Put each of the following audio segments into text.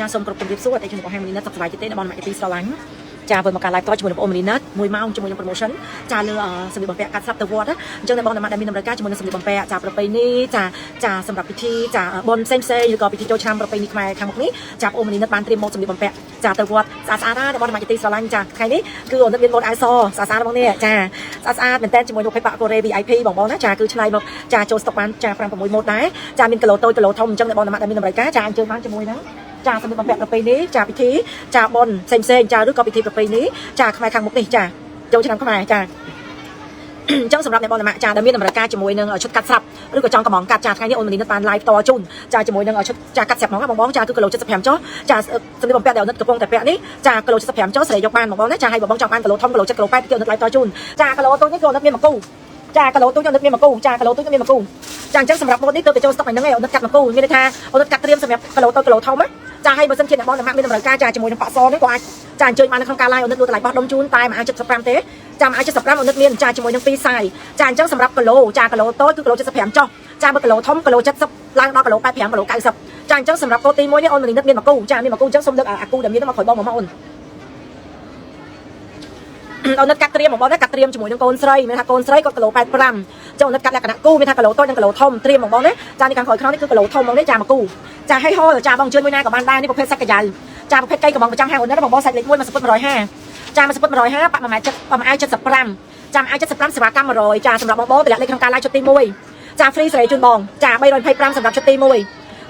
ចាសូមគ្រប់ជំរាបសួរតែជំរាបឲ្យមីនីណាត់សុខសប្បាយទេបងមកទីស្រឡាញ់ចាវិលមកការ live តជាមួយនឹងបងមីនីណាត់1ម៉ោងជាមួយនឹង promotion ចាលើសម្លៀកបំពាក់កាត់ស្រាប់ទៅវត្តអញ្ចឹងតែបងដែលមានតម្រូវការជាមួយនឹងសម្លៀកបំពាក់ចាប្រពៃណីចាសម្រាប់ពិធីចាបុណ្យផ្សេងឬក៏ពិធីចូលឆ្នាំប្រពៃណីខ្មែរខាងមុខនេះចាបងមីនីណាត់បានត្រៀមមកសម្លៀកបំពាក់ចាទៅវត្តស្អាតណាស់បងមកទីស្រឡាញ់ចាថ្ងៃនេះគឺអូនមានម៉ូតអាយសស្អាតបងនេះចាស្អាតមែនតើជាមួយនឹងភេទបាក់កូរ៉េ VIP បងណាចាគឺឆ្នៃមកចាចូលស្តុកបានចា5 6ម៉ូតដែរចាមានគីឡូតូចគីឡូធំអញ្ចឹងតែបងដែលមានតម្រូវការចាអញ្ជើញបានជាមួយនឹងចាសម្លៀកបំពាក់ប្រពៃណីចាពិធីចាបុណ្យផ្សេងចាឬក៏ពិធីប្រពៃណីចាខ្មែរខាងមុខនេះចាចូលឆ្នាំខ្មែរចាអញ្ចឹងសម្រាប់អ្នកបងចាដែលមានតម្រូវការជាមួយនឹងឈុតកាត់ស្រាប់ឬក៏ចង់កំងកាត់ចាថ្ងៃនេះអូនមីនីបាន live តជូនចាជាមួយនឹងឈុតចាកាត់ស្រាប់ហ្មងបងចាគឺគីឡូ75ចុះចាសម្លៀកបំពាក់ដែលអូនកំពុងតែពាក់នេះចាគីឡូ75ចុះស្រីយកបានបងណាចាឲ្យបងចង់បានគីឡូធំគីឡូ7គីឡូ8គឺអូន live តជូនចាគីឡូតូចនេះគឺអូនមានមកគូចាគីឡូតូចអូនមានមកគូចាគីឡូតូចមានមកគូចាអញ្ចឹងសម្រាប់ម៉ូតនេះទៅចូលស្តុកហ្នឹងឯងអូនកាត់មកគូមានន័យថាអូនកាត់ត្រៀមសម្រាប់គីឡូតូចគីឡូធំណាចាឲ្យបើសិនជាអ្នកបងមានតម្រូវការចាជាមួយនឹងប៉ាក់សនេះក៏អាចចាអញ្ជើញបាននៅក្នុងការ live អូនលក់តម្លៃបោះដុំជូនតែមួយអា75ទេចាមួយអា75អូនមានចាជាមួយនឹង2សាយចាអញ្ចឹងសម្រាប់គីឡូចាគីឡូតូចគឺគីឡូ75ចុះចាបើគីឡូធំគីឡូ70ឡើងដល់គីឡូ85គីឡូ90ចាអញ្ចឹងសម្រាប់កូនទី1នេះអូនមានមកគូចាមានមកគូអញ្ចឹងសូមលើកអាគូដែលមានមកក្រោយបងមកអូនអូនកាត់ត្រៀមបងណាកាត់ត្រៀមជាមួយនឹងកូនស្រីមានថាកូនស្រីគាត់គីឡូ85ចុះអូនកាត់លក្ខណៈគូមានថាគីឡូតូចនិងគីឡូធំត្រៀមបងណាចានេះខាងក្រោយខ្នងនេះគឺគីឡូធំបងនេះចាមកគូចាឲ្យហូលចាបងជឿនមួយណាក៏បានដែរនេះប្រភេទសាច់កាយ៉ៅចាប្រភេទកៃកំងប្រចាំហាងអូនណាបងសាច់លេខ1មកសពុត150ចាមកសពុត150បាក់1.75ចា1.75សេវាកម្ម100ចាសម្រាប់បងតម្លាក់លេខក្នុងការ live ជុតទី1ចា free ស្រីជូនបងចា325សម្រាប់ជុតទី1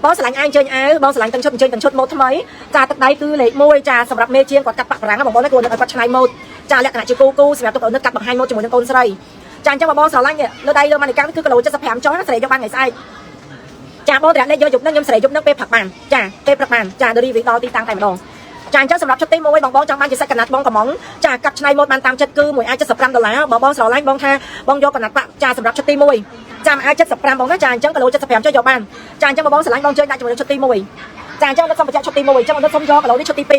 បងឆ្លាញ់អាយអញ្ជើញអាវបងឆ្លាញ់ទាំងឈុតអញ្ជើញទាំងឈុតម៉ូតថ្មីចាទឹកដៃគឺលេខ1ចាសម្រាប់មេជាងគាត់កាត់បាក់បារាំងបងណាគាត់គាត់ឆ្នៃម៉ូតចាលក្ខណៈជាគូសម្រាប់ទុកអូនកាត់បង្ហាញម៉ូតជាមួយនឹងកូនស្រីចាអញ្ចឹងបងឆ្លាញ់លើដៃលើម៉ានីកាគឺគីឡូ75ចុះស្រីយកបានថ្ងៃស្អែកចាបងតម្លាក់លេខយកយប់នឹងខ្ញុំស្រីយប់នឹងពេលផឹកបានចាពេលព្រឹកបានចា delivery ដល់ទីតាំងតែម្ដងចាអញ្ចឹងសម្រាប់ឈុតទី1បងចង់បានជាសាច់កណាត់បងកំងចាកាត់ឆ្នៃម៉ូតបានតាមចិត្តគឺមួយអាច$75បងស្រឡាញ់បងថាបងយកកណាត់បាក់ចាសម្រាប់ឈុតទី1ចាអាច$75បងណាចាអញ្ចឹងគីឡូ75ចុះយកបានចាអញ្ចឹងបងស្រឡាញ់បងជើញដាក់ជាមួយនឹងឈុតទី1ចាអញ្ចឹងនៅសុំបញ្ជាក់ឈុតទី1អញ្ចឹងនៅសុំយកគីឡូនេះឈុតទី2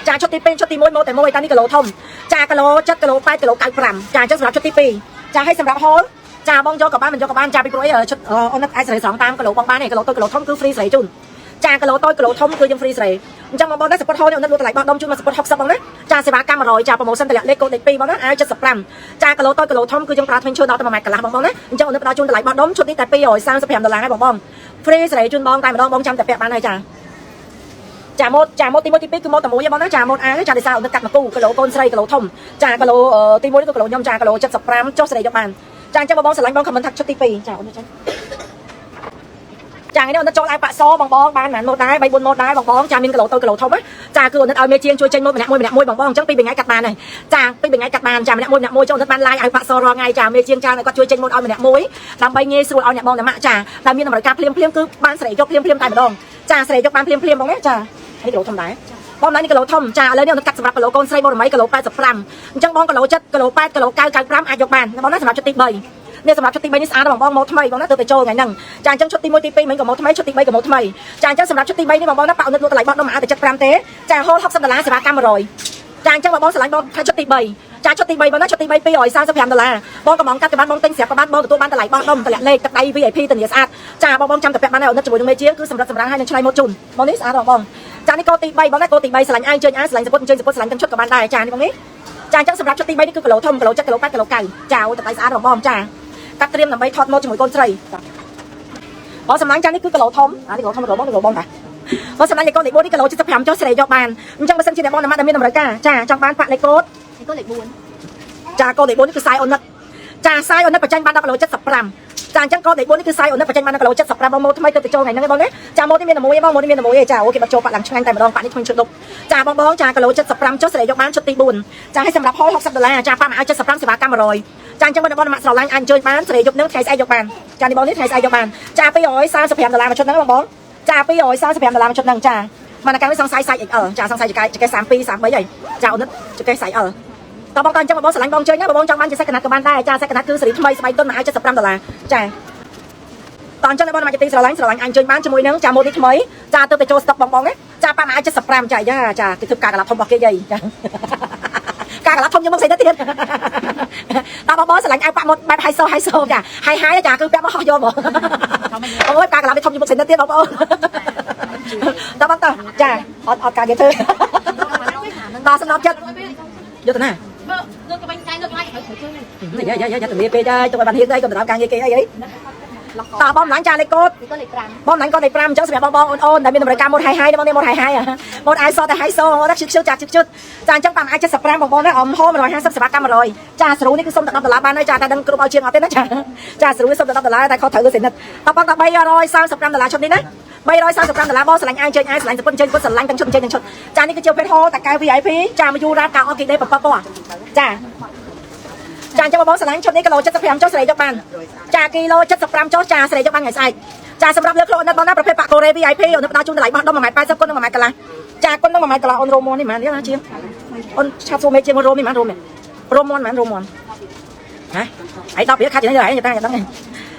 ចាឈុតទី2ឈុតទី1ម៉ូតតែមួយតានេះគីឡូធំចាគីឡូ7គីឡូ8គីឡូ95ចាអញ្ចឹងសម្រាប់ឈុតទី2ចាឲ្យសម្រាប់ហូលចាបងយកក៏បានមិនយកក៏បានចាពីព្រោះអីឈុតអូនអាចស្រីស្រង់តាមគីឡូបងបាននេះគីឡូតូចគីឡូធំគឺ free ស្រីជូនចាគីឡូតូចគីឡូធំគឺយើង free ស្រីអញ្ចឹងបងដែរសពុតហូលនេះអូនលក់តម្លៃបោះដុំជូនមកសពុត60បងណាចាសេវាកម្ម100ចា promotion តម្លាក់លេខកូដលេខ2បងណាអាយ75ចាគីឡូតូចគីឡូធំគឺយើងប្រើធ្មេញឈើដល់តែ1ម៉ែត្រកន្លះបងណាអញ្ចឹងអូនផ្ដល់ជូនតម្លៃបោះដុំឈុតនេះតែ$235ហើយបង free ស្រីជូនបងតែម្ដងបងចាំតែពាក់បានហើយចាម៉ូតទី1ទី2គឺម៉ូតតែមួយបងណាចាម៉ូតអាចាដោយសារអូនកាត់មកគូគីឡូកូនស្រីគីឡូធំចាគីឡូទី1គឺគីឡូខ្ញុំចាគីឡូ75ចុះស្រីយកបានចាអញ្ចឹងបងស្រឡាញ់បង comment ថាឈុតទី2ចាអូនចាចានេះអូនចូលអាយប៉ាក់សបងបានម៉ានម៉ូតដែរ3 4ម៉ូតដែរបងចាមានគីឡូតូចគីឡូធំចាគឺអូនឲ្យមេជាងជួយចេញម៉ូតម្នាក់មួយបងអញ្ចឹង2 ថ្ងៃកាត់បានហើយចា2 ថ្ងៃកាត់បានចាម្នាក់មួយចូលអូនបាន live ឲ្យប៉ាក់សរាល់ថ្ងៃចាមេជាងចាគាត់ជួយចេញម៉ូតឲ្យម្នាក់មួយដើម្បីងាយស្រួលឲ្យអ្នកបងតែម៉ាក់ចាតែមានតម្រូវការភ្លាមគឺបានស្រីយកភ្លាមតែម្ដងចាស្រីយកបានភ្លាមបងណាចានេះគីឡូធំដែរបងនេះគីឡូធំចាឥឡូវនេះអូនកាត់សម្រាប់គីឡូកូនស្រីបងរមីគីឡូ85អញ្ចឹងបងគីឡូ7គីឡូ8គីឡូ9 95អាចយកបានបងណាសម្រាប់ឈុតទី3នេះសម្រាប់ឈុតទី3នេះស្អាតបងម៉ូតថ្មីបងណាទៅទៅចូលថ្ងៃហ្នឹងចាអញ្ចឹងឈុតទី1ទី2មិញក៏ម៉ូតថ្មីឈុតទី3ក៏ម៉ូតថ្មីចាអញ្ចឹងសម្រាប់ឈុតទី3នេះបងណាប៉ាអូនលក់តម្លៃបោះដុំអាចទៅ75ទេចាហូល$60សេវាកម្ម100ចាអញ្ចឹងបងឆ្លាញ់បងថាឈុតទី3ចាឈុតទី3បងណាឈុតទី3$235បងកំងកាត់ក៏បានបងទិញស្រាប់ក៏បានបងទទួលបានតម្លៃបោះដុំតម្លាក់លេខទឹកដៃ VIP ធានាស្អាតចាបងចាំតែពាក់បានហើយអូនជាមួយនឹងមេជាងគឺសម្រាប់សម្រាប់ឲ្យនឹងឆ្លៃម៉ូតជូនបងនេះស្អាតបងចានេះកូនទី3បងណាកូនទី3ឆ្លាញ់អាយជើញអាយឆ្លាញ់សពុតអញ្ជើញសពុតឆ្លាញ់ទាំងឈុតក៏បានដែរចានេះបងនេះចាអញ្ចឹងសម្រាប់ឈុតទី3នេះគឺគីឡូធំគីឡូ7គីឡូ8គីឡូ9ចាអូនតម្លៃស្អាតបងចាកាត់ត្រៀមដើម្បីថតម៉ូតជាមួយកូនស្រីបងសម្លាញ់ចានេះគឺគីឡូធំនេះគីឡូធំរបស់បងតាបងសម្លាញ់លេខកូនលេខ4នេះគីឡូ75ចុះស្រីយកបានអញ្ចឹងបើសិនជាអ្នកបងណាមានតម្រូវការចាចង់បានប៉ាក់លេខកូដលេខ4ចាកូដលេខ4នេះគឺខ្សែអូននិតចាខ្សែអូននិតបញ្ចេញបានដល់គីឡូ75ចាអញ្ចឹងកូដលេខ4នេះគឺខ្សែអូននិតបញ្ចេញបានដល់គីឡូ75បងម៉ូតថ្មីទៅចូលថ្ងៃហ្នឹងឯងបងណាចាម៉ូតនេះមានតែមួយបងម៉ូតនេះមានតែមួយឯងចាអូគេបាត់ចូលប៉ាក់ឡើងឆ្ងាញ់តែម្ដងប៉ាក់នេះខ្ញុំឈុតដប់ចាបងចាគីឡូ75ចុះស្រីយកបានឈុតទី4ចាឲ្យសម្រាប់ហូល$60ចាប៉ាក់មកឲ្យ75សេវាកម្ម100ចាអញ្ចឹងបងម៉ាក់ស្រឡាញ់អាចអញ្ជើញបានស្រីយកនឹងថ្ងៃស្អែកយកបានចានេះបងនេះថ្ងៃស្អែកយកបានចា$235មួយឈុតហ្នឹងបងចា$235មួយឈុតហ្នឹងចាមកកាលនេះសង្ស័យសាច់ XL ចាសង្ស័យចកេះ32 33ហើយចាអូនចកេះសាច់ L តើបងតាអញ្ចឹងបងស្រឡាញ់បងជើញណាបងចង់បានជាសាច់កណាត់ក៏បានដែរចាសាច់កណាត់គឺសេរីថ្មីស្បែកទុនមកឲ្យ$75ចាតអញ្ចឹងបងមកទីស្រឡាញ់អញ្ជើញបានជាមួយនឹងចាម៉ូតនេះថ្មីចាទៅចូលស្តុកបងណាចាប៉ាមកឲ្យ$75ចាចាគេធ្វើការកន្លះធំរបស់គេយាយចាការកន្លះធំយកមកស្អីទៅទៀតតើបងស្រឡាញ់ឲ្យប៉ាម៉ូតបែបហៃសូចាហើយចាគឺពាក់មកហោះយកបងអូយការកន្លះវាធំយកមកស្អីទៅទៀតបងប្អូន តបងតចាអត់ការគេធ្វើតសំណប់ចិត្តយកទៅណាលើកបាញ់ចៃលើកឡាយឲ្យជួយយាយទៅមានពេកហើយទៅបានហ៊ានអីក៏ទៅដល់ការងារគេអីតបងម្លាញ់ចាលេខកូដបងម្លាញ់កូដលេខ5អញ្ចឹងសម្រាប់បងអូនដែលមានតម្រូវការម៉ូតហាយបងនេះម៉ូតហាយម៉ូតអាយសតតែហាយសូដល់ជឹកចាជឹកចាអញ្ចឹងតាមអាច75បងណាអមហោ150សេវាកម្ម100ចាស្រួលនេះគឺសុំតែ$10បានហើយចាតែដឹងគ្រប់ឲ្យជាងអត់ទេណាចាស្រួលសុំតែ$10តែខុសត្រូវគឺសិនតបងតែ$335ឈុតនេះណា$335បងស្រឡាញ់អាយជើងអាយស្រឡាញ់សពុនជើងពុនស្រឡាញ់ទាំងឈុតជើងទាំងឈុតចានេះគឺជាប្រភេទហោតាកែ VIP ចាមកយូរ៉ាកាអូគីដេ7ពណ៌ចាចាអញ្ចឹងបងស្រឡាញ់ឈុតនេះគីឡូ75ចុះស្រីយកបានចាគីឡូ75ចុះចាស្រីយកបានថ្ងៃស្អែកចាសម្រាប់លើខ្លួននេះបងណាប្រភេទប៉ាកូរ៉េ VIP អូនផ្ដល់ជូនតម្លៃបោះដុំ1.80គុណនឹង1.5 កន្លះចាគុណនឹង1.5 កន្លះអូនរោមមនេះហ្មងនេះណាជាងអូនឆាប់សួរមេជាងរោមនេះហ្មងរោមនេះរោមមហ្មងរោមមហ៎ឯ10រៀលខាត់យ៉ាងនេះហើយតាដឹង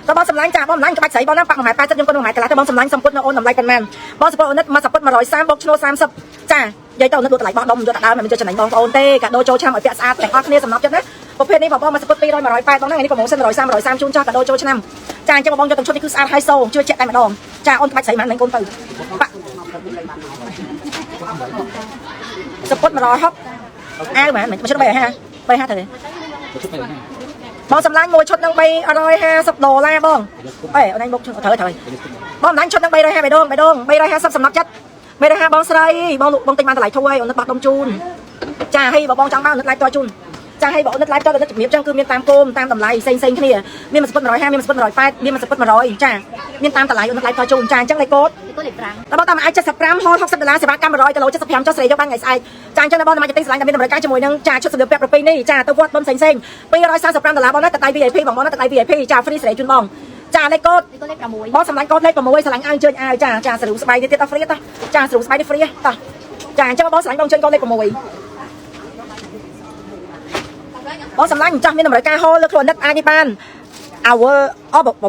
តើបងសម្លាញ់ចាបងសម្លាញ់ក្បាច់ស្រីបងណាប៉ាក់1.80ខ្ញុំគុណនឹង1.5 កន្លះទៅបងសម្លាញ់សំពុតនៅអូនតម្លៃប៉ុន្មានបងសំពុតអូននេះមកសំពុត130បូកឈ្នួល30ចានិយាយទៅអូននេះលក់តម្លៃបោះដុំយកតែដើមមិនយកចំណេញបងប្អូនទេកាដូចូលឆ្នាំឲ្យពាក់ស្អាតទាំងអស់គ្នាសំណប់ចិត្តណាប្រភេទនេះបងមកសំពុត200 180បងណាថ្ងៃនេះប្រម៉ូសិន130ជូនចោះកាដូចូលឆ្នាំចាអញ្ចឹងបងយកទាំងឈុតនេះគឺស្អាតហើយសូជឿជាក់តែម្ដងចាអូនក្បាច់ស្រីមិននឹងកូនទៅប៉ាក់សំពុត160អាវមែនមិនឈុត350ទៅទេបងសម្លាញ់មួយឈុតនឹង$350បងអេអូនឯងមុខត្រូវបងសម្លាញ់ឈុតនឹង350ដង350សំណប់ចិត្ត350បងស្រីបងទិញបានតម្លៃធូរហើយអូននឹកបោះដុំជូនចាហើយបងចង់បានអូននឹកឡាយតជូនចាហើយបងអូននឹកឡាយតទៅជំរាបចឹងគឺមានតាមគោមតាមតម្លៃផ្សេងគ្នាមានមួយសពុត150មានមួយសពុត180មានមួយសពុត100ចាមានតាមតម្លៃអូននឹកឡាយតជូនចាអញ្ចឹងលេខកូដលេខ5តែបងតាមអាច75ហូត$60សេវាកម្ម100គីឡូ75ចុះស្រីយកបានថ្ងៃស្អែកចាអញ្ចឹងបងតាមអាចទិញស្រឡាញ់តែមានតម្រូវការជាមួយនឹងចាឈុតសម្លៀកពាក់ប្រពៃណីចាទៅវត្តបុណ្យផ្សេង$235បងណាតដៃ VIP បងណាតដៃ VIP ចា free ស្រីជូនបងចាលេខកូដលេខ6បងសម្លាញ់កូដលេខ6ស្រឡាញ់អាវជើញអាវចាស្រូវស្បៃនេះទៀតដល់ free តោះចាស្រូវស្បៃនេះ free តោះចាអញ្ចឹងបងស្រឡាញ់បងជើញកូដលេខ6បងសម្លាញ់ចាស់មានតម្រូវការហូលលើខ្លួននឹកអាចនេះបានអើប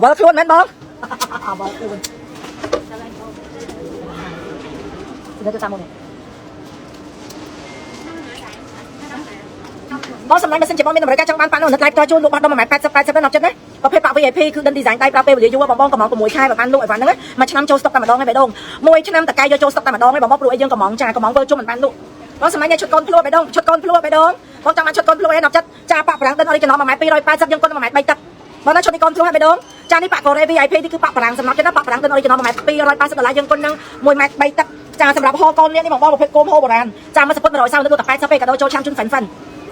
បលខ្លួនមែនបងអើបលខ្លួនទៅតាមមកបងសម្លាញ់បើសិនជាបងមានតម្រូវការចង់បានប៉ានោះនឹកឡាយតជូនលក់បោះដុំ1.80ដល់10ចិត្តណាប្រភេទប៉ា VIP គឺដិន design ដៃប្រើពេលវេលាយូរបងកំង6ខែបានលក់ឲ្យបានហ្នឹងមួយឆ្នាំចូលស្តុកតែម្ដងហើយបេដងមួយឆ្នាំតកែយកចូលស្តុកតែម្ដងហើយបងព្រោះអីយើងកំងចាកំងធ្វើជុំមិនបានលក់បងសម្លាញ់ឈុតកូនភ្លួបេដងឈុតកូនភ្លួបេដងបងចង់បានឈុតកូនភ្លួឯ10ចិត្តចាប៉ាប្រាំងដិន original 1.280យើងគុណ1.3ទឹកបងណាឈុតនេះកូនភ្លួឲ្យបេដងចានេះប៉ាកូរ៉េ VIP នេះគឺប៉ាប្រាំងសម្រាប់ចិត្តណាប៉ាប្រាំងដិន original 1.280យើងគុណនឹង1.3ទឹកចាសម្រាប់ហូកូននេះបងប្រភេទគោមហូបុរាណចាមកសពុត130ទៅ80ពេកកាដូចូលឆ្នាំជូនហ្វិន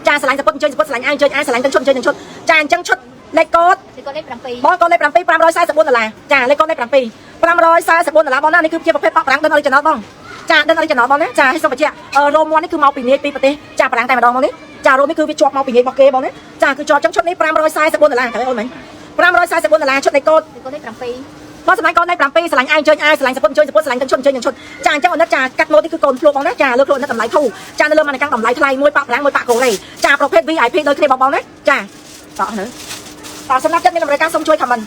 ចាស្រឡាញ់សពុតជើញសពុតស្រឡាញ់អាយជើញអាយស្រឡាញ់ទាំងឈុតជើញទាំងឈុតចាអញ្ចឹងឈុតលេខកូដលេខ7បងកូដលេខ7 $544ចាលេខកូដលេខ7 $544បងណានេះគឺជាប្រភេទប៉ាប្រាំងដិន original បងចាដិន original បងណាចាឲ្យសូមបញ្ជាក់រោមនេះគឺមកពីនាយពីប្រទេសចាប្រាំងតែម្ដងមកនេះចារោមនេះគឺវាជាប់មកពីនាយរបស់គេបងណាចាគឺជាប់អញ្ចឹងឈុតនេះ$544ត្រូវអូនមិញ$544ឈុតលេខកូដលេខ7បងសម្លាញ់កូនលេខ7ស្រឡាញ់អាយជើញអាយស្រឡាញ់សពុតជើញសពុតស្រឡាញ់ទាំងឈុតជើញទាំងឈុតចាអញ្ចឹងអូនចាកាត់ម៉ូតនេះគឺកូនភ្លួបងណាចាលើខ្លួននេះតម្លៃធូរចានៅលើមកកាន់តម្លៃថ្លៃមួយប៉ាប្រាំងមួយប៉ាកូរ៉េចាប្រភេទ VIP ដូចគ្នាបងណាចាតោះទៅតើសម្រាប់ចិត្តមានតម្រូវការសូមជួយ comment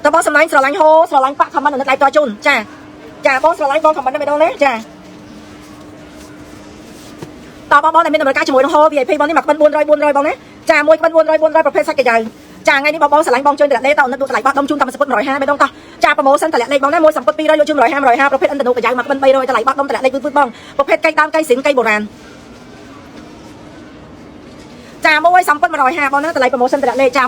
តើបងសម្លាញ់ស្រឡាញ់ហូស្រឡាញ់ប៉ា comment នៅឡៃតជូនចាបងស្រឡាញ់បង comment ម្ដងណាចាតើបងដែលមានតម្រូវការជាមួយនឹងហូ VIP បងនេះ1.400បងណាចា1.400ប្រភេទសាច់កាយ៉ៅចាថ្ងៃនេះបងស្រឡាញ់បងជើញតម្លាក់លេតើនៅទូតម្លៃបោះដុំជូនតាមសពុត150ម្ដងតោះចាប្រម៉ូសិនតម្លាក់លេបងណាមួយសពុត200យកជូន150ប្រភេទឥណ្ឌានូកាយ៉ៅ1.300តម្លៃបោះដុំតម្លាក់លេវឺតបងប្រភេទកៃដើមកៃសិនកៃបុរាណចាមួយសំពុត150បងណាតម្លៃប្រម៉ូសិនតម្លាក់លេចា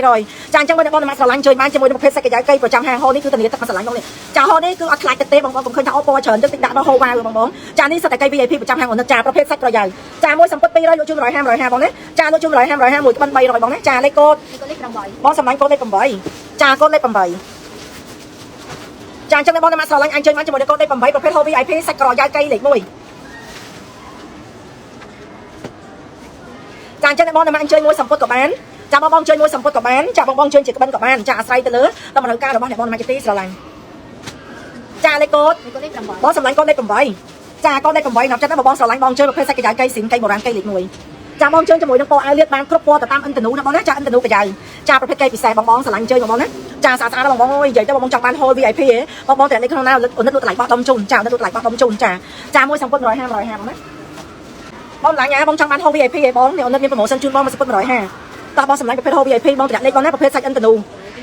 1.300ចាអញ្ចឹងបងមកស្រឡាញ់ជួយបានជាមួយនឹងប្រភេទសាច់កាយ៉ៅកៃប្រចាំហាងហូនេះគឺធានាទឹកមកស្រឡាញ់បងនេះចាហូនេះគឺអត់ខ្លាចទឹកទេបងកុំឃើញថាអូពណ៌ច្រើនទឹកដាក់ដល់ហូវ៉ាវបងចានេះសិតតែកៃ VIP ប្រចាំហាងអូនចាប្រភេទសាច់ក្រយ៉ៅចាមួយសំពុត200យកជូន150បងណាចាលោកជូន150 1.300បងណាចាលេខកូដលេខ8បងសម្លាញ់កូដលេខ8ចាកូដលេខ8ចាអញ្ចឹងបងមកស្រឡាញ់អញជើញបានជាមួយនឹងកូដលេខ8ប្រភេទហូ VIP សាច់ក្រយ៉ៅកៃលេខ1ចាអញ្ចឹងបងមកអញ្ជើញមួយសំពុតក៏បានចាបងជើញមួយសំពុតក៏បានចាបងជើញជាក្បិនក៏បានចាអាស្រ័យទៅលើតម្រូវការរបស់អ្នកបងមកទីស្រឡាញ់ចាលេខកូដលេខ8បងសម្លាញ់កូដលេខ8ចាកូដលេខ8ដល់ចិត្តណាបងស្រឡាញ់បងជើញប្រភេទសាច់កាយ៉ៅកៃស៊ីនកៃបុរាណកៃលេខ1ចាបងជើញជាមួយនឹងពណ៌អាវលៀតបានគ្រប់ពណ៌ទៅតាមឥណ្ឌានូណាបងណាចាឥណ្ឌានូកាយ៉ៅចាប្រភេទកៃពិសេសបងស្រឡាញ់ជើញបងណាចាស្អាតស្អាតបងអើយនិយាយទៅបងចង់បានហូល VIP ហ៎បងតែនេះក្នុងណាអូនលក់តម្លៃបោះដុំជូនចាអូនលក់តម្លៃបោះដុំជូនចាមួយសំពុត150បងណាបងឡាញ់បងចង់បានហូ VIP ហ៎បងនេះអូនមានប្រម៉ូសិនជូនបងមួយសំពុត150តោះបងសម្លាញ់ប្រភេទហូ VIP បងតម្លាក់លេខបងណាប្រភេទសាច់ឥណ្ឌានូ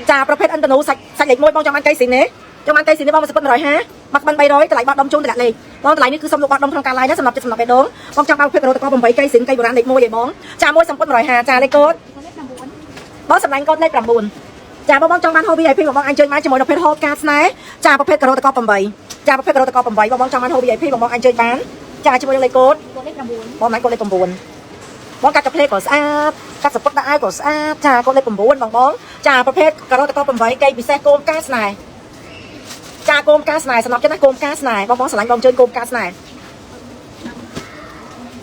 ចាប្រភេទឥណ្ឌានូសាច់លេខ1បងចង់បានកៃស៊ីនទេ trong ban cây xịn thì bong sẽ phân rồi ha mặc ban bay rồi lại bọt đông chung lại lì bong lạiนี่คือสำหรับบอดดมทางการไล่นะสำหรับจะสำหรับไปดงบองจังบางเพชรเราตะกอผมไปใกล้สินใกล้โบราณเด็กมวยใหญ่บองจ่ามวยสัมพันธ์หน่อยหาจ่าเลยโกดบอสสำนักก้นได้ปรับบุญจ่าบองจังบางโฮบีไอพีบองอันเชิญมาจะมวยเราเพชรโฮกาสนะจ่าประเภทกระโดดตะกอผมไปจ่าประเภทกระโดดตะกอผมไปบองจังบางโฮบีไอพีบองอันเชิญมาจ่าจะมวยเลยโกดบองไหนโกดเลยปรับบุญบองการจะเพลย์ก่อนสะอาดการสปอตได้ก่อนสะอาดจ่าโกดเลยปรับบุญบองจ่าประเภทกระโดดตะกอผมไปใกล้พิเศษโกมกาสนะจ่าโกมกาสไนสำหรับเจ้าหน้าโกมกาสไนบองสลังบองเชิญโกมกาสไน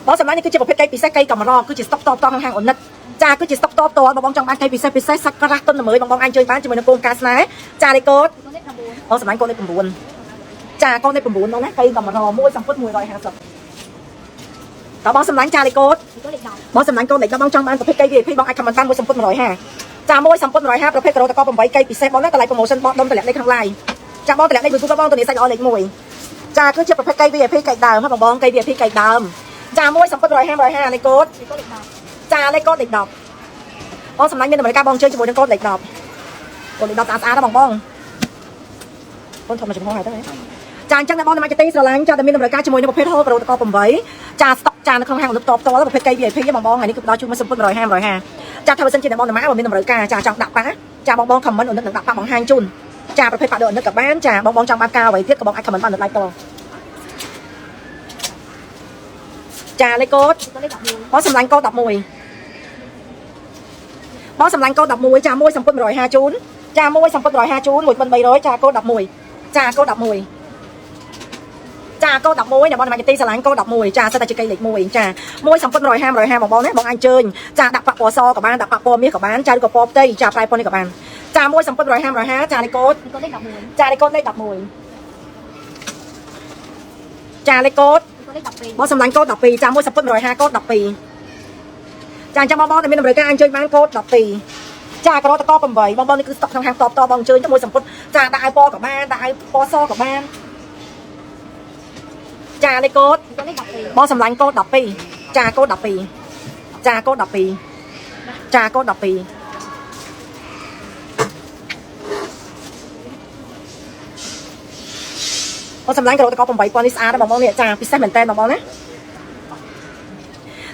บองสำหรับนี่คือจะประเภทไก่ปีเศษไก่กำมารอคือจะสต็อกตอห่างๆอ่อนนัดจ่าคือจะสต็อกตัวบองจังบ้านไก่ปีเศษสักกระต้นเหมยบองอันเชิญบ้านจะเหมือนโกมกาสไนจ่าเลยโกดบองสำหรับโกดในปุ่มบุญจ่าโกดในปุ่มบุญน้องนะไก่กำมารอมวยสัมพุทธมวยรอยหาสับต่อบองสำหรับจ่าเลยโกดบองสำหรับโกดเด็กบองจังบ้านประเภทไก่พี่บองไอ้คำมันตั้งมวยสัมพุทธมวยรอยหาจ่ามวยสัมพุทธมวยรอยหาประเภทกระโดดตะกอผมไว้ไก่ปีเศษบองนั่นแต่ไรโปรโมชั่นบองดมแต่แหลกในข้างไล่จ่าบองแต่แหลกในมือทุกบองตัวนี้ใส่ออเล็กมวยจ่าคือจะประเภทไก่พี่ไก่ดาวครับบองไก่พี่ไก่ดาวจ่ามวยสัมพันธ์105ในโกดจ่าเลยโกดเด็กดอกบองสำนักเงินอเมริกาบองเชิญจมูกในโกดเด็กดอกโกดเด็กดอกตาสะอาดนะบองคนทำมาจากห้องไหนตั้งไหนจ่าจังในบองในมาร์เก็ตติ้งสลังจ่าแต่มีอเมริกาจมูกในประเภทโฮกระโดดตะกอผมไว้จ่าสต็อกจ่าในข้างห้างอุปตอบตัวแล้วประเภทไก่พี่ยังบองอันนี้คือดาวชุดมาสัมพันธ์105จ่าทำเป็นเส้นจีนในบองในม้าบองมีอเมริกาจ่าจังดักปะจ่าบองคำมันอุดหนุนดักปะบองห้างจุนจ่าประเภทปะเดินนึกกับบ้านจ่าบองจังบากาไว้เทียบกับบองไอ้คำมันบ้านหนึ่งไล่ต่อจ่าเลยโกดบอสสำลังโกดับมวยบอสสำลังโกดับมวยจ่ามวยสัมพันธ์105จูนจ่ามวยสัมพันธ์105จูนหมดเป็นใบร้อยจ่าโกดับมวยจ่าโกดับมวยจ่าโกดับมวยเนี่ยบอลมาจะตีสลังโกดับมวยจ่าสตาร์จิกไก่เหล็กมวยจ่ามวยสัมพันธ์105บองเนี่ยบองอันเชิญจ่าดับปะปอซอกับบ้านดับปะปอเมียกับบ้านจ่าดูกับปอเต้จ่าปลายปอนี่กับบ้านจ่ามวยสัมพันธ์105จ่าเลยโกดจ่าเลยโกดได้ดับมวยจ่าเลยโกดบอสสำนักโกดดับปีจ่ามวยสัมพันธ์105โกดดับปีจ่าจะบองแต่มีอเมริกาอันเชิญบ้านโกดดับปีจ่ากระโดดตะกอผมไว้บองนี่คือสต็อกทางตอบต่อบองเชิญจ่ามวยสัมพันธ์จ่าได้ปอกับบ้านได้ปอซอกับบ้านจ่าเลยโกดบอสสำนักโกดดับปีจ่าโกดดับปีจ่าโกดดับปีจ่าโกดดับปีบอสสำนักกระโดดตะกอผมไว้ปอนิสอาร์บองเนี่ยจ่าพิเศษเหมือนเต้นบองนะ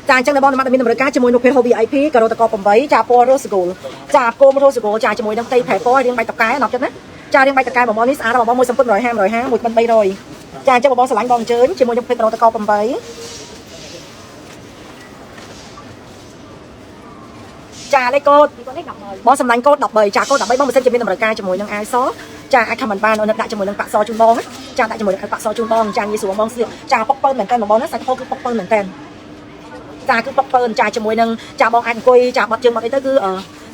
จ่าจังในบอลมาแต่มีอเมริกาจมวยนกเพชรโฮบีไอพีกระโดดตะกอผมไว้จ่าโปโรสโกลจ่าโกมโรสโกลจ่าจมวยน้ำไตแผ่โป้เรียงใบตะกายหนักจังนะจ่าเรียงใบตะกายบองนิสอาร์บองมวยสัมพันธ์105หมดมันใบรอยจ่าจะบองสลังบองเชิญจมวยนกเพชรกระโดดตะกอผมไว้จ่าเลยโกดบอสสำนักโกดดับใบจ่าโกดดับใบบองมันเส้นจะมีอเมริกาจมวยน้ำไอซอจ่าไอคำมันบานเอาหนักจมวยน้ำปะซอจุนบองจ่าได้จมวยน้ำปะซอจุนบองจ่ายีสูบองเสียจ่าปอกเปิ้ลเหมือนกันบองนะใส่โคคือปอกเปิ้ลเหมือนกันจ่าคือปอกเปิ้ลจ่าจมวยนึงจ่าบองอันกุยจ่าบัดจึงบัดไอ้เต้คือ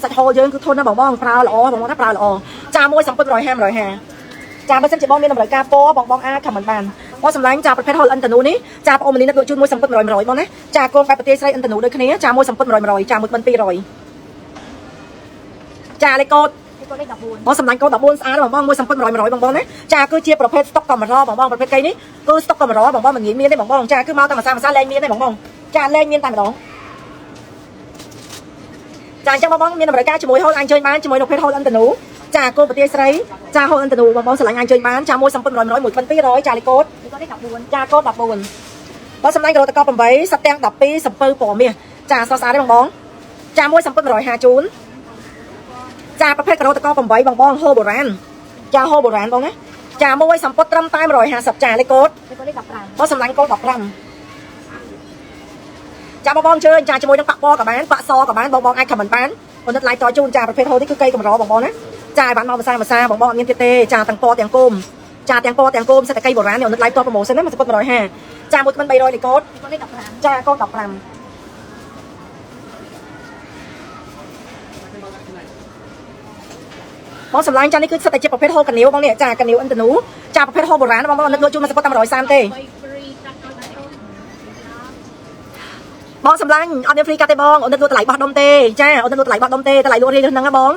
สัตว์โฮเยอะคือทนนะบองปลาหล่อบองถ้าปลาหล่อจ่ามวยสัมพันธ์105จ่าเปอร์เซ็นต์จะบองมีอเมริกาโป้บองอาคำมันบานบอสสำนักจ่าประเภทฮอลอันตนูนี้จ่าโอมันนี้นักจุนมวยสัมพันธ์100บองนะจ่าโกงไปประเทศไทยอันตนูโดยคะแนนจ่ามวยสัมพันธ์100จ่ามวยมันปี100จ่าเลยโกดบอสสำนักโกดับบุญสะอาดบองมวยสัมพันธ์100บองนะจ่าคือเชียร์ประเภทสต็อกกำมารอบองประเภทไก่นี้คือสต็อกกำมารอบองมันงี้มีได้บองจ่าคือมาตามมาซาแรงมีได้บองจ่าแรงมีตามบองจ่าจังบองมีอเมริกาจมวยฮอลอันเชิญบ้านจมวยนกเพชรฮอลอันตนูจ่าโกประเทศไทยจ่าฮอลอันตนูบองสลังอันเชิญบ้านจ่ามวยสัมพันธ์100หมดมันปี100จ่าเลยโกดจ่าโกดับบุญบอสสำนักกระโดดตะกอผมไว้สแตงดับปีสัมเปอร์ปอเมียจ่าซอสาได้บองจ่ามวยสัมพันธ์105จูนจ่าประเภทกระโดดตะกอผมไว้บองโฮโบราณจ่าโฮโบราณบองนะจ่ามวยสัมพันธ์ตรำตาย150จ่าเลยโกดบอสสำนักโกดับรำจ่าบองเชิญจ่าจมวยต้องปะปอกับบ้านปะซอกับบ้านบองไอ้ขมันบ้านคนนั้นไล่ต่อจูนจ่าประเภทโฮที่คือไก่กับรอบองนะจ่าบ้านมาซาบองเงี้ยเตจ่าตังปอแต่งโกมจ่าแต่งปอแต่งโกมใส่ไก่โบราณเนี่ยคนนั้นไล่ต่อโปรโมชั่นนั้นมันสัมพันธ์105จ่าหมดมันใบรอยเลยโกดจ่าโกดับรำบองสำลังจ่านี่คือสเตจประเภทโฮกันนิ้วบองเนี่ยจ่ากันนิ้วอันตนูจ่าประเภทโฮโบราณบองนึกโดนจูนมาสักประมาณ103เต้บองสำลังเอาเนื้อฟรีกาเตบองเอาเนื้อตัวไหลบอดดมเต้จ้าเอาเนื้อตัวไหลบอดดมเต้ไหลลวดเรียนนั่งนะบอง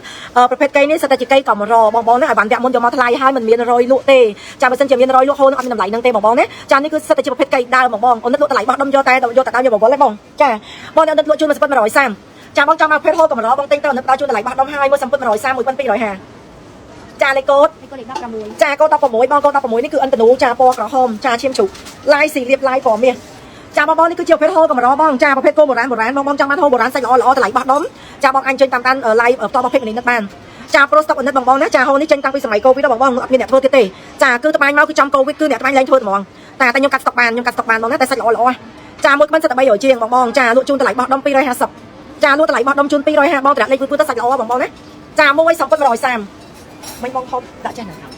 ประเภทไก่นี่สเตจไก่ก่อมรอบองเนี่ยบันเดียมมันจะมาทลายให้มันมีรอยลุเต้จ่าเป็นเส้นจะมีรอยลุโฮนั่งเอาน้ำไหลนั่งเต้บองเนี่ยจ่านี่คือสเตจประเภทไก่ดาวบองเอาเนื้อตัวไหลบอดดมโยแต่โยแต่ดาวโยบองเลยบองจ้าบองเอาเนื้อตัวจูนมาสักประมาณ103จ่าบองจำมาประเภทโฮก่อมรอบองเต้งเต้าเนื้อตัวจูนไหลบอดดมให้เมื่อสัมพันธ์103มือปันปี105 ចាលេខកូដ Cái cô định đắp ra mùi ចាកូដ16បងកូដ16នេះគឺអិនតនូចាពណ៌ក្រហមចាឈាមជ្រូកឡាយស៊ីលៀបឡាយពណ៌មាសចាបងនេះគឺជាប្រភេទហូលកម្របងចាប្រភេទគោបុរាណបងចង់បានហូលបុរាណសាច់ល្អតម្លៃបោះដុំចាបងអញចេញតាមដានឡាយផ្ទាល់របស់ពេកនេះបានចាប្រូស្តុកអាណិតបងណាចាហូលនេះចេញតាំងពីសម័យកូវីដបងអត់មានអ្នកធ្វើទៀតទេចាគឺត្បាញមកគឺចំកូវីដគឺអ្នកត្បាញឡើងធ្វើហ្មងតែខ្ញុំកាត់ស្តុកបានបងណាតែសាច់ល្អចាមួយក្បិនសិត300ជាងបងចាលក់ជូនតម្លៃបោះដុំ250ចាលក់តម្លៃបោះដុំជូន250បងតម្លៃលេខគឺទៅសាច់ល្អបងណាចាមួយសងគាត់130មិញបងហូបដាក់ចេះណា